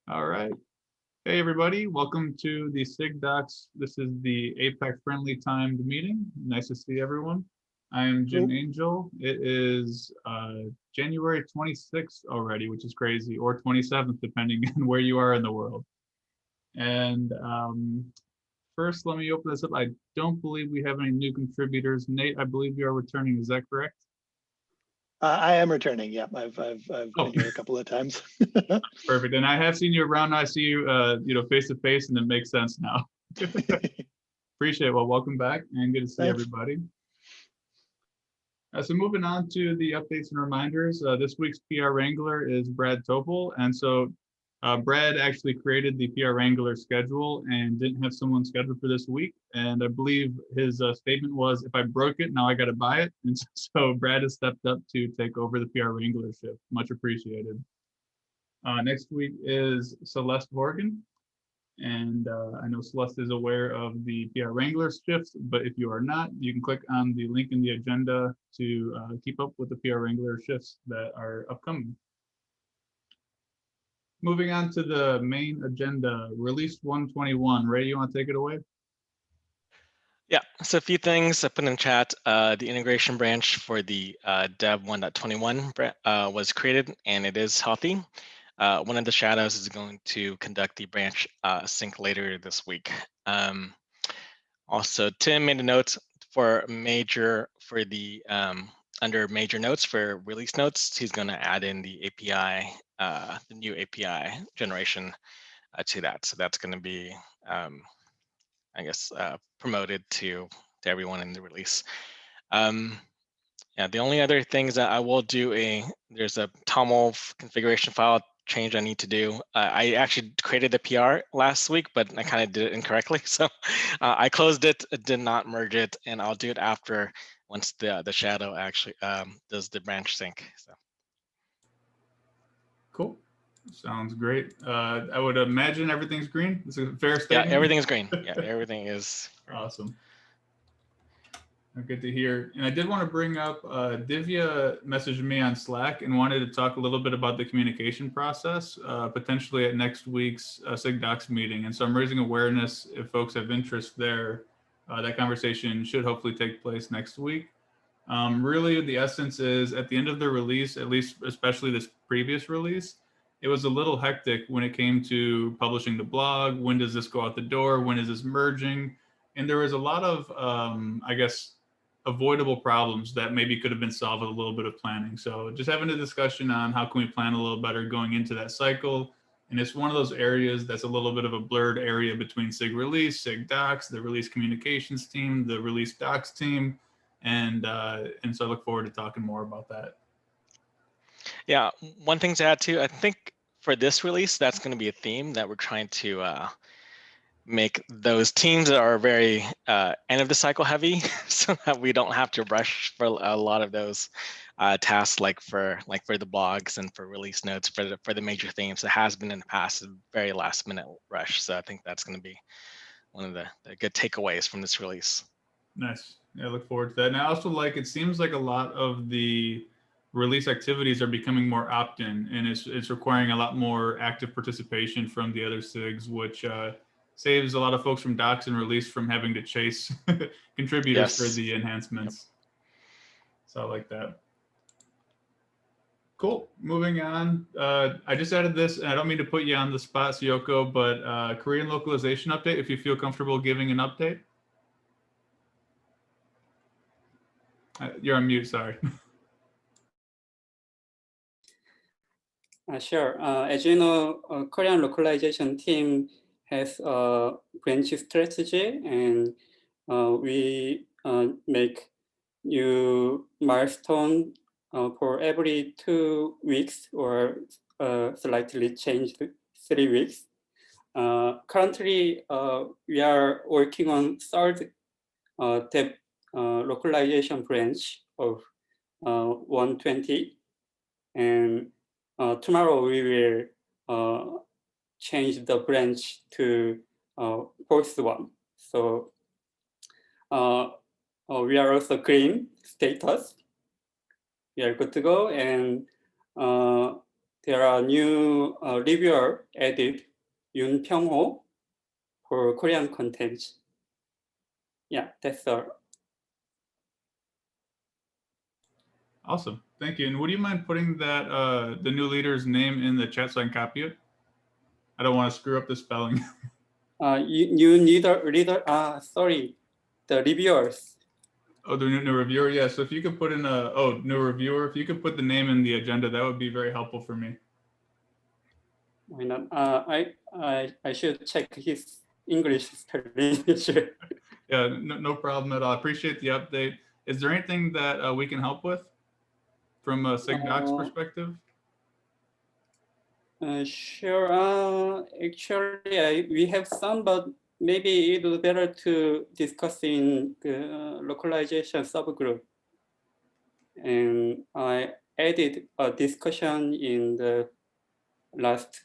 All right. Hey, everybody. Welcome to the SIG Docs. This is the APAC friendly timed meeting. Nice to see everyone. I am Jim Cool. Angel. It is January 26th already, which is crazy, or 27th, depending on where you are in the world. And first, let me open this up. I don't believe we have any new contributors. Nate, I believe you are returning. Is that correct? I am returning. Yeah, I've Oh, been here a couple of times. perfect. And I have seen you around. I see you, face to face, and it makes sense now. Appreciate it. Well, welcome back and good to see Thanks. everybody. So moving on to the updates and reminders, this week's PR Wrangler is Brad Topol. And so Brad actually created the PR Wrangler schedule and didn't have someone scheduled for this week. And I believe his statement was, if I broke it, now I got to buy it. And so Brad has stepped up to take over the PR Wrangler shift. Much appreciated. Next week is Celeste Horgan. And I know Celeste is aware of the PR Wrangler shifts, but if you are not, you can click on the link in the agenda to keep up with the PR Wrangler shifts that are upcoming. Moving on to the main agenda, release 121. Ray, you want to take it away? Yeah, so a few things I put in chat. The integration branch for the dev 1.21 was created and it is healthy. One of the shadows is going to conduct the branch sync later this week. Also, Tim made a note for under major notes for release notes. He's going to add in the API, the new API generation to that. So that's going to be I guess, promoted to everyone in the release. Yeah, the only other things that I will do there's a TOML configuration file change I need to do. I actually created the PR last week, but I kind of did it incorrectly. So I closed it, did not merge it, and I'll do it after once the shadow actually does the branch sync. So. Cool. Sounds great. I would imagine everything's green. It's a fair statement. Yeah, everything is green. Yeah, everything is green. Awesome. Good to hear. And I did want to bring up, Divya messaged me on Slack and wanted to talk a little bit about the communication process, potentially at next week's SIG Docs meeting. And so I'm raising awareness if folks have interest there. That conversation should hopefully take place next week. Really, the essence is at the end of the release, at least especially this previous release, it was a little hectic when it came to publishing the blog. When does this go out the door? When is this merging? And there was a lot of, I guess, avoidable problems that maybe could have been solved with a little bit of planning. So just having a discussion on how can we plan a little better going into that cycle. And it's one of those areas that's a little bit of a blurred area between SIG release, SIG docs, the release communications team, the release docs team. And so I look forward to talking more about that. Yeah, one thing to add too, I think for this release, that's going to be a theme that we're trying to make those teams that are very end of the cycle heavy, so that we don't have to rush for a lot of those tasks, like for the blogs and for release notes for the major themes. It has been in the past a very last minute rush. So I think that's going to be one of the good takeaways from this release. Nice. Yeah, I look forward to that. And I also it seems like a lot of the release activities are becoming more opt-in, and it's requiring a lot more active participation from the other SIGs, which saves a lot of folks from docs and release from having to chase contributors for the enhancements. Yep. So I like that. Cool. Moving on. I just added this, and I don't mean to put you on the spot, Syoko, but Korean localization update, if you feel comfortable giving an update. You're on mute, sorry. Sure. As you know, Korean localization team has a branch strategy, and we make new milestone for every 2 weeks, or slightly changed 3 weeks. Currently, we are working on third dev localization branch of 120, and tomorrow we will change the branch to fourth one. So we are also green status. We are good to go, and there are new reviewer added, Yoon Pyung-ho, for Korean content. Yeah, that's all. Awesome. Thank you. And would you mind putting that the new leader's name in the chat so I can copy it? I don't want to screw up the spelling. You need a reader. Sorry, the reviewers. Oh, the new reviewer. Yeah. So if you could put in new reviewer, if you could put the name in the agenda, that would be very helpful for me. Why not? I should check his English spelling. Sure. Yeah, no problem at all. I appreciate the update. Is there anything that we can help with from a SIG Docs perspective? Sure. Actually, we have some, but maybe it would be better to discuss in the localization subgroup. And I added a discussion in the last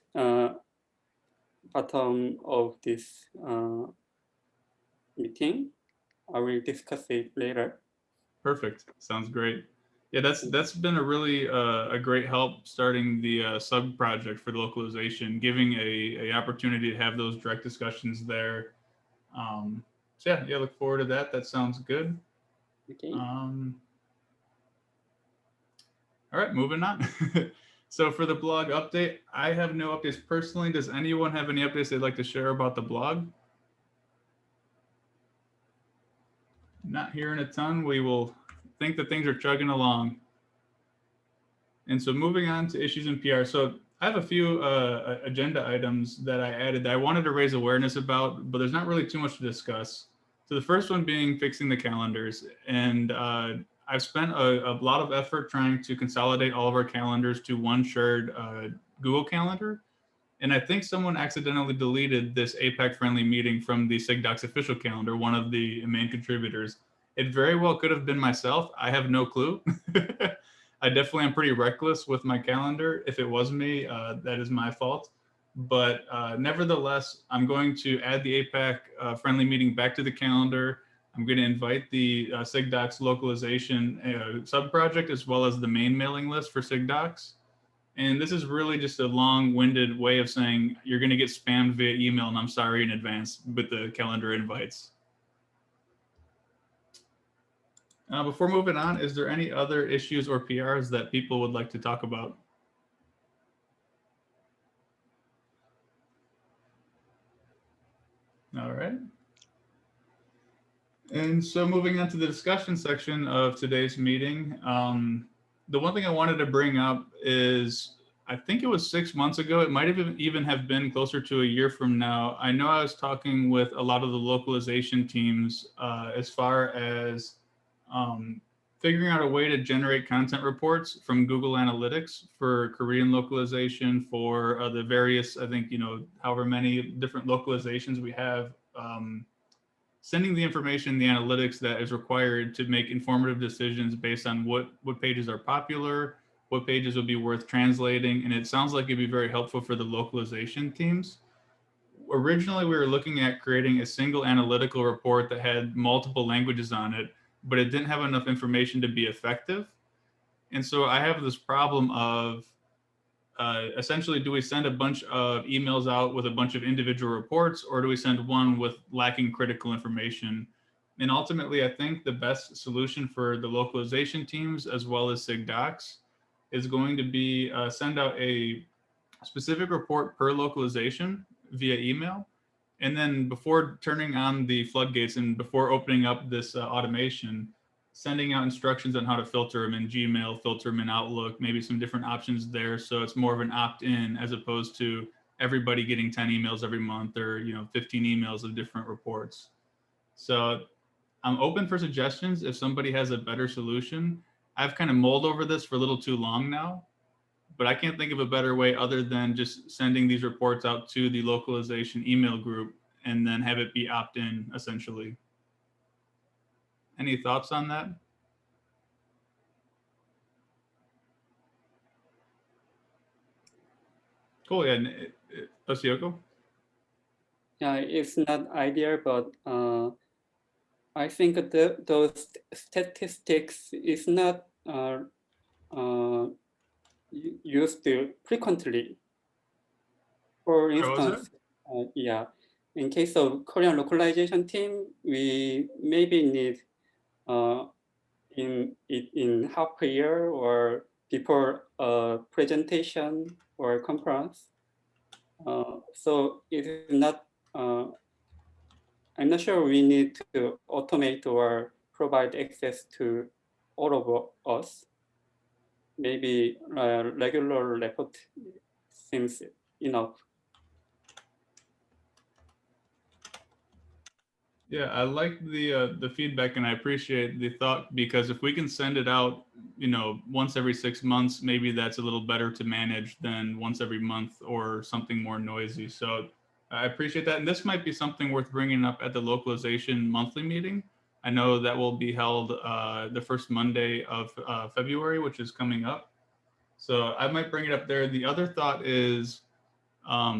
bottom of this meeting. I will discuss it later. Perfect. Sounds great. Yeah, that's been a really a great help starting the sub project for the localization, giving a opportunity to have those direct discussions there. So yeah, look forward to that. That sounds good. Okay. All right, moving on. So for the blog update, I have no updates personally. Does anyone have any updates they'd like to share about the blog? Not hearing a ton. We will think that things are chugging along. And so moving on to issues and PR. So I have a few agenda items that I added that I wanted to raise awareness about, but there's not really too much to discuss. So the first one being fixing the calendars. And I've spent a lot of effort trying to consolidate all of our calendars to one shared Google Calendar. And I think someone accidentally deleted this APAC friendly meeting from the SIG Docs official calendar, one of the main contributors. It very well could have been myself. I have no clue. I definitely am pretty reckless with my calendar. If it was me, that is my fault. But nevertheless, I'm going to add the APAC friendly meeting back to the calendar. I'm going to invite the SIG Docs localization sub-project as well as the main mailing list for SIG Docs. And this is really just a long-winded way of saying you're going to get spammed via email, and I'm sorry in advance with the calendar invites. Before moving on, is there any other issues or PRs that people would like to talk about? All right. And so moving on to the discussion section of today's meeting, the one thing I wanted to bring up is, I think it was 6 months ago, it might have even have been closer to a year from now. I know I was talking with a lot of the localization teams as far as figuring out a way to generate content reports from Google Analytics for Korean localization, for the various, I think, however many different localizations we have, sending the information, the analytics that is required to make informative decisions based on what pages are popular, what pages would be worth translating. And it sounds like it'd be very helpful for the localization teams. Originally, we were looking at creating a single analytical report that had multiple languages on it, but it didn't have enough information to be effective. And so I have this problem of essentially, do we send a bunch of emails out with a bunch of individual reports, or do we send one with lacking critical information? And ultimately, I think the best solution for the localization teams as well as SIG Docs is going to be send out a specific report per localization via email. And then before turning on the floodgates and before opening up this automation, sending out instructions on how to filter them in Gmail, filter them in Outlook, maybe some different options there. So it's more of an opt-in as opposed to everybody getting 10 emails every month or 15 emails of different reports. So I'm open for suggestions if somebody has a better solution. I've kind of mulled over this for a little too long now, but I can't think of a better way other than just sending these reports out to the localization email group and then have it be opt-in essentially. Any thoughts on that? Cool. Yeah. Osioko? Yeah, it's not ideal, but I think those statistics is not used frequently. For What was instance, yeah, in case of Korean localization team, we maybe need in half a year or before a presentation or conference. So it is not, I'm not sure we need to automate or provide access to all of us. Maybe regular report seems enough. Yeah, I like the feedback, and I appreciate the thought, because if we can send it out, once every 6 months, maybe that's a little better to manage than once every month or something more noisy. So I appreciate that, and this might be something worth bringing up at the localization monthly meeting. I know that will be held the first Monday of February, which is coming up. So I might bring it up there. The other thought is,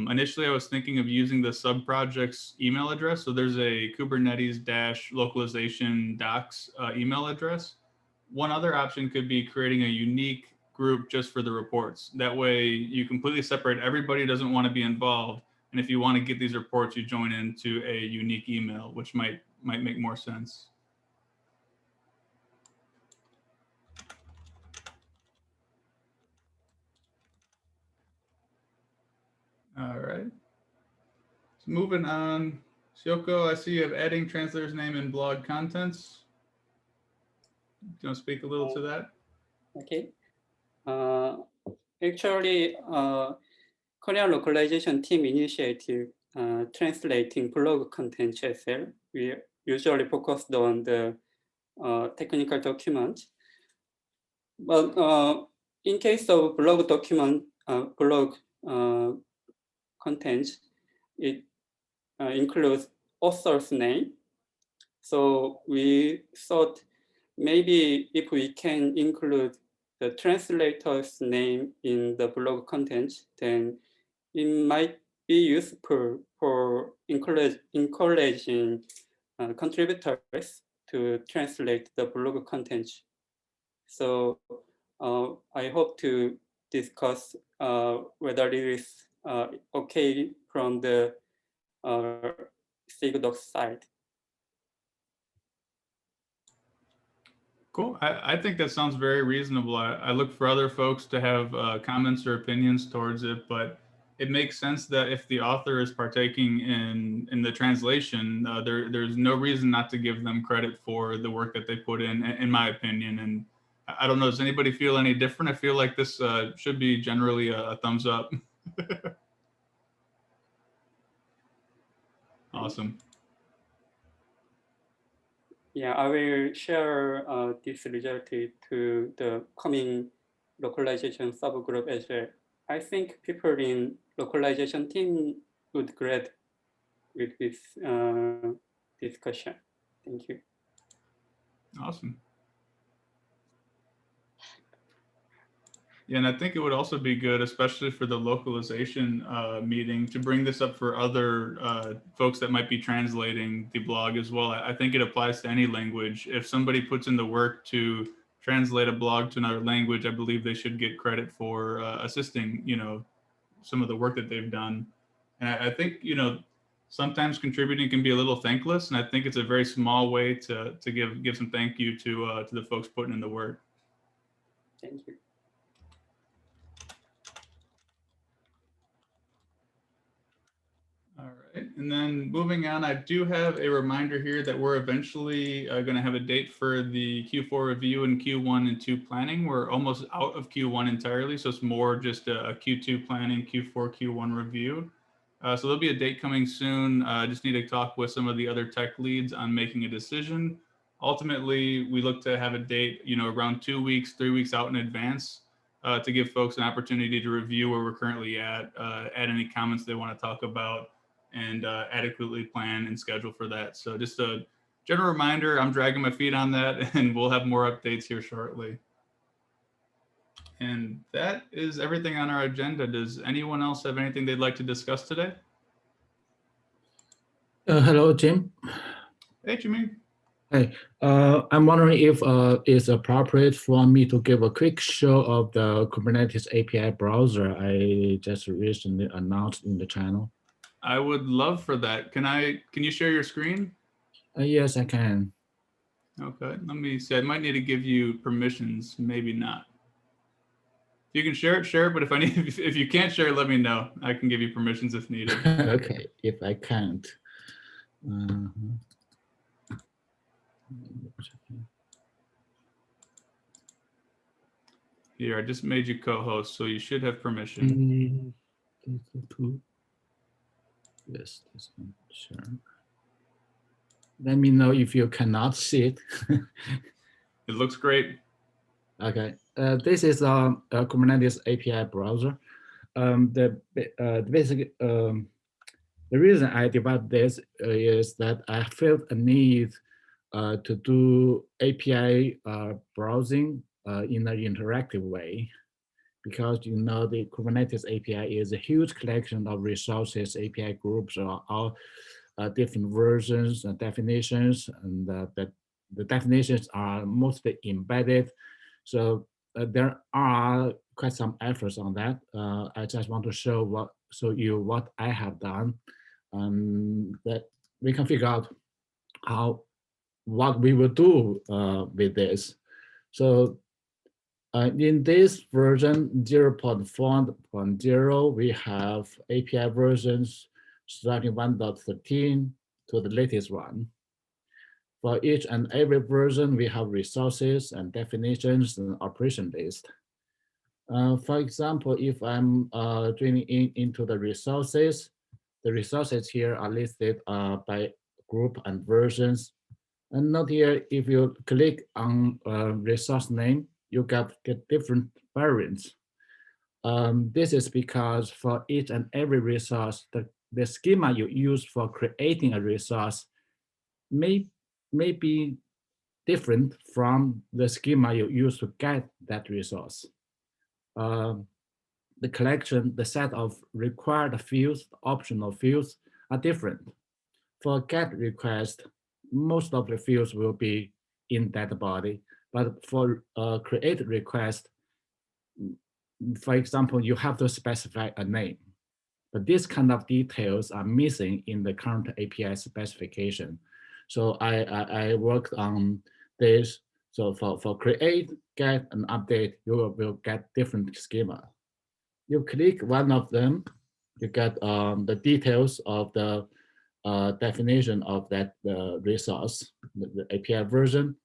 initially, I was thinking of using the sub-project's email address. So there's a Kubernetes localization docs email address. One other option could be creating a unique group just for the reports. That way you completely separate everybody who doesn't want to be involved. And if you want to get these reports, you join into a unique email, which might make more sense. All right. So moving on, Shioko, I see you have adding translator's name in blog contents. Do you want to speak a little to that? Okay. Actually, Korean localization team initiative translating blog content as well. We usually focused on the technical document. But in case of blog document, blog content, it includes author's name. So we thought maybe if we can include the translator's name in the blog content, then it might be useful for encouraging contributors to translate the blog content. So I hope to discuss whether it is okay from the SIG Docs side. Cool. I think that sounds very reasonable. I look for other folks to have comments or opinions towards it, but it makes sense that if the author is partaking in the translation, there's no reason not to give them credit for the work that they put in my opinion. And I don't know, does anybody feel any different? I feel like this should be generally a thumbs up. Awesome. Yeah, I will share this result to the coming localization subgroup as well. I think people in localization team would grade with this discussion. Thank you. Awesome. Yeah, and I think it would also be good, especially for the localization meeting, to bring this up for other folks that might be translating the blog as well. I think it applies to any language. If somebody puts in the work to translate a blog to another language, I believe they should get credit for assisting, some of the work that they've done. And I think, sometimes contributing can be a little thankless, and I think it's a very small way to give some thank you to the folks putting in the work. Thank you. All right, and then moving on, I do have a reminder here that we're eventually going to have a date for the Q4 review and Q1 and 2 planning. We're almost out of Q1 entirely, so it's more just a Q2 planning, Q4, Q1 review. So there'll be a date coming soon. I just need to talk with some of the other tech leads on making a decision. Ultimately, we look to have a date, around 2 weeks, 3 weeks out in advance to give folks an opportunity to review where we're currently at, add any comments they want to talk about, and adequately plan and schedule for that. So just a general reminder, I'm dragging my feet on that, and we'll have more updates here shortly. And that is everything on our agenda. Does anyone else have anything they'd like to discuss today? Hello, Jim. Hey, Jimmy. Hey, I'm wondering if it's appropriate for me to give a quick show of the Kubernetes API browser I just recently announced in the channel. I would love for that. Can you share your screen? Yes, I can. Okay, let me see. I might need to give you permissions, maybe not. If you can share it, but if you can't share it, let me know. I can give you permissions if needed. Okay, if I can't. Here, I just made you co-host, so you should have permission. Yes, this one, sure. Let me know if you cannot see it. It looks great. Okay, this is a Kubernetes API browser. The reason I developed this is that I felt a need to do API browsing in an interactive way, because the Kubernetes API is a huge collection of resources, API groups, or all different versions and definitions, and the definitions are mostly embedded. So there are quite some efforts on that. I just want to show you what I have done, that we can figure out what we will do with this. So in this version 0.4.0, we have API versions starting 1.13 to the latest one. For each and every version, we have resources and definitions and operation list. For example, if I'm drilling into the resources here are listed by group and versions. And note here, if you click on resource name, you get different variants. This is because for each and every resource, the schema you use for creating a resource may be different from the schema you use to get that resource. The collection, the set of required fields, optional fields are different. For GET request, most of the fields will be in that body, but for create request, for example, you have to specify a name. But this kind of details are missing in the current API specification. So I worked on this. So for create, get, and update, you will get different schema. You click one of them, you get the details of the definition of that resource, the API version.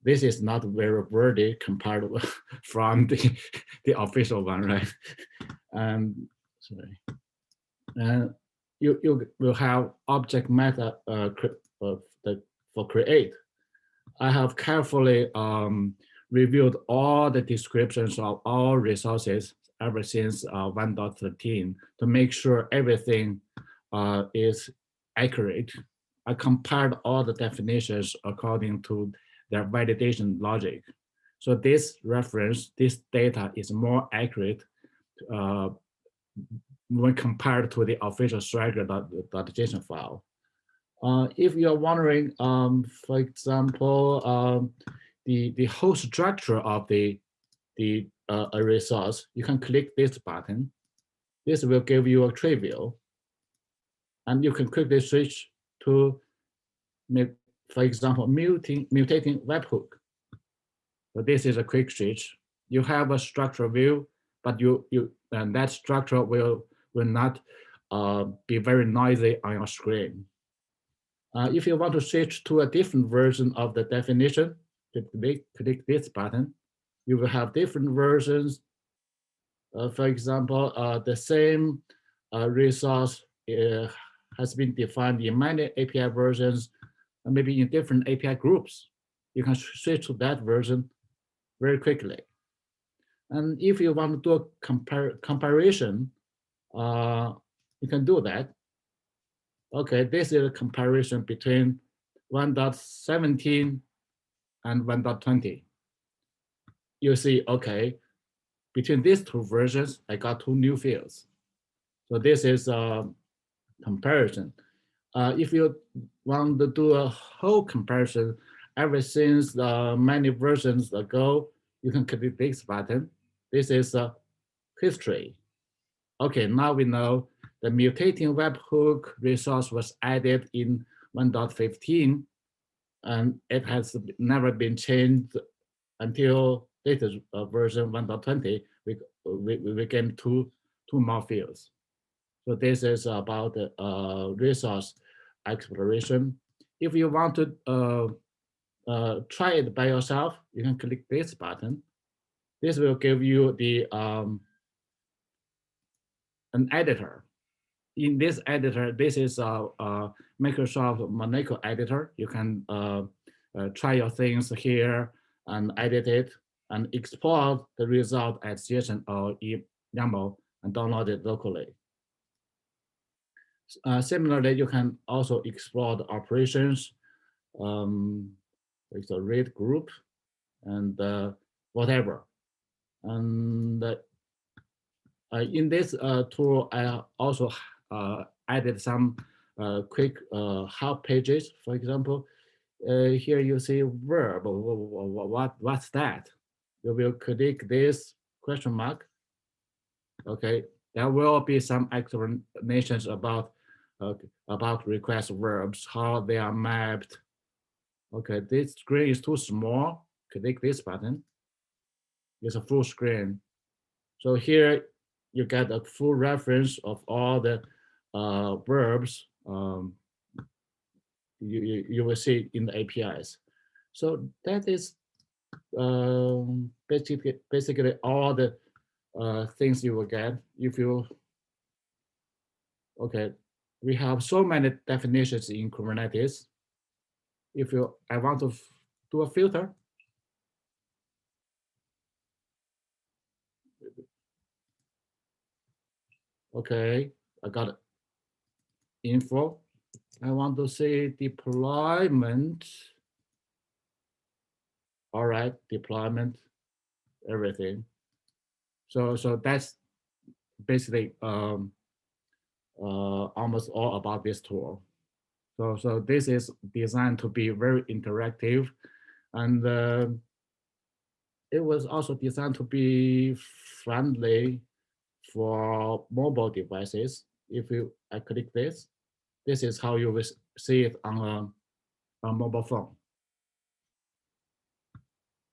This is not very wordy compared from the official one, right? Sorry. You will have object meta for create. I have carefully reviewed all the descriptions of all resources ever since 1.13 to make sure everything is accurate. I compared all the definitions according to their validation logic. So this data is more accurate when compared to the official Swagger.json file. If you're wondering, for example, the whole structure of a resource, you can click this button. This will give you a tree view. And you can quickly switch to, for example, mutating webhook. So this is a quick switch. You have a structure view, but and that structure will not be very noisy on your screen. If you want to switch to a different version of the definition, click this button. You will have different versions. For example, the same resource has been defined in many API versions, and maybe in different API groups. You can switch to that version very quickly. And if you want to do a comparison, you can do that. Okay, this is a comparison between 1.17 and 1.20. You see, okay, between these two versions, I got two new fields. So this is a comparison. If you want to do a whole comparison, ever since many versions ago, you can click this button. This is a history. Okay, now we know the mutating webhook resource was added in 1.15, and it has never been changed until latest version 1.20. We came two more fields. So this is about resource exploration. If you want to try it by yourself, you can click this button. This will give you the an editor. In this editor, this is a Microsoft Monaco editor. You can try your things here and edit it and export the result as JSON or YAML and download it locally. Similarly, you can also explore the operations. It's a read group and whatever. And in this tool, I also added some quick help pages. For example, here you see verb. What's that? You will click this question mark. Okay, there will be some explanations about request verbs, how they are mapped. Okay, this screen is too small. Click this button. It's a full screen. So here you get a full reference of all the verbs you will see in the APIs. So that is basically all the things you will get if you. Okay, we have so many definitions in Kubernetes. If I want to do a filter. Okay, I got it. Info. I want to say deployment. All right, deployment, everything. So that's basically almost all about this tool. So this is designed to be very interactive, and it was also designed to be friendly for mobile devices. If I click this is how you will see it on a mobile phone.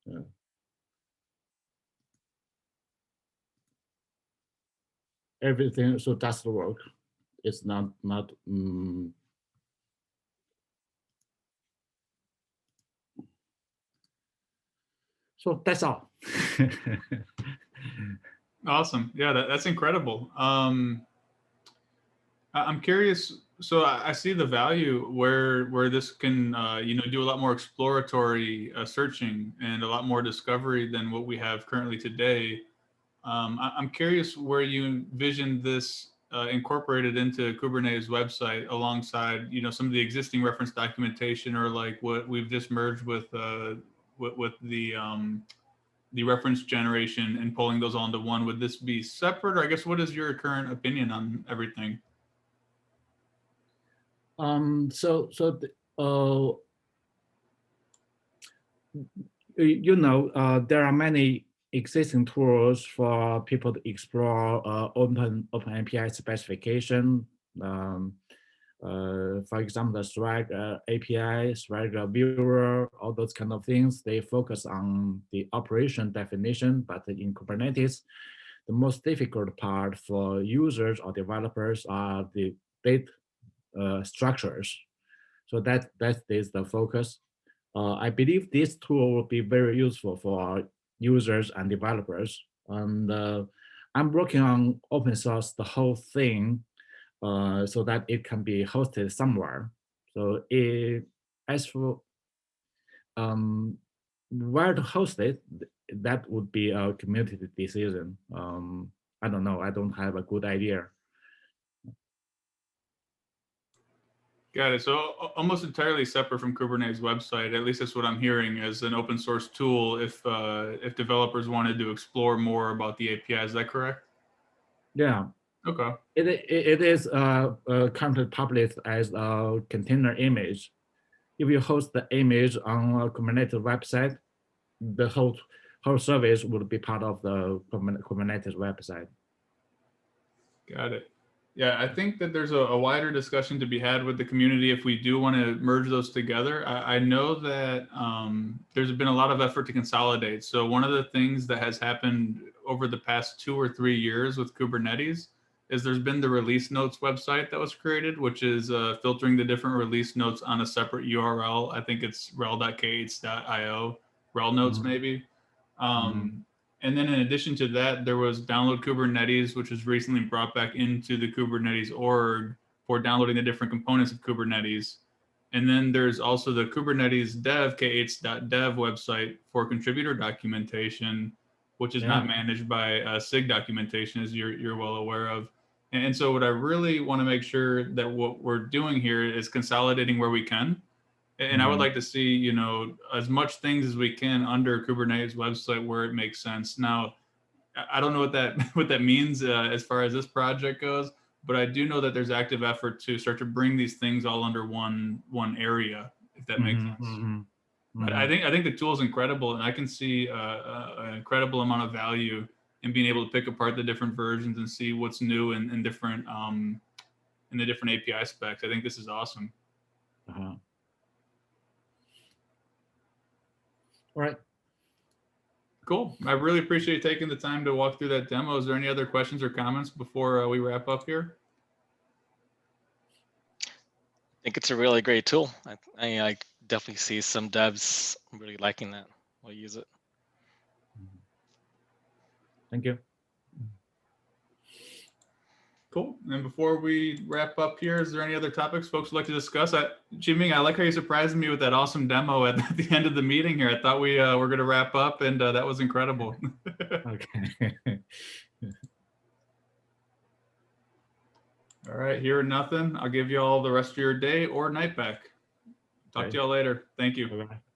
Yeah. Everything so does the work. It's not. So that's all. Awesome. Yeah, that's incredible. I'm curious. So I see the value where this can do a lot more exploratory searching and a lot more discovery than what we have currently today. I'm curious where you envision this incorporated into Kubernetes website alongside some of the existing reference documentation, or like what we've just merged with the reference generation and pulling those all into one. Would this be separate, or I guess what is your current opinion on everything? There are many existing tools for people to explore open API specification. For example, the Swag API, Swag Viewer, all those kind of things, they focus on the operation definition, but in Kubernetes, the most difficult part for users or developers are the data structures. So that is the focus. I believe this tool will be very useful for users and developers. And I'm working on open source the whole thing so that it can be hosted somewhere. So as for where to host it, that would be a community decision. I don't know. I don't have a good idea. Got it. So almost entirely separate from Kubernetes website. At least that's what I'm hearing as an open source tool. If developers wanted to explore more about the API, is that correct? Yeah. Okay. It is currently published as a container image. if you host the image on a Kubernetes website, the whole service would be part of the Kubernetes website. Got it. Yeah, I think that there's a wider discussion to be had with the community if we do want to merge those together. I know that there's been a lot of effort to consolidate. So one of the things that has happened over the past 2 or 3 years with Kubernetes is there's been the release notes website that was created, which is filtering the different release notes on a separate URL. I think it's rel.k8s.io, rel notes maybe. And then in addition to that, there was Download Kubernetes, which was recently brought back into the Kubernetes org for downloading the different components of Kubernetes. And then there's also the Kubernetes dev k8s.dev website for contributor documentation, which is not managed by SIG documentation, as you're well aware of. And so what I really want to make sure that what we're doing here is consolidating where we can. And I would like to see, you know, as much things as we can under Kubernetes website where it makes sense. Now, I don't know what that means as far as this project goes, but I do know that there's active effort to start to bring these things all under one area, if that makes sense. But I think the tool is incredible, and I can see an incredible amount of value in being able to pick apart the different versions and see what's new in different in the different API specs. I think this is awesome. All right. Cool. I really appreciate you taking the time to walk through that demo. Is there any other questions or comments before we wrap up here? I think it's a really great tool. I definitely see some devs really liking that. We'll use it. Thank you. Cool. And before we wrap up here, is there any other topics folks would like to discuss? Jimmy, I like how you surprised me with that awesome demo at the end of the meeting here. I thought we were going to wrap up, and that was incredible. Okay. All right. Hearing nothing, I'll give you all the rest of your day or night back. Talk to y'all later. Thank you. Bye-bye.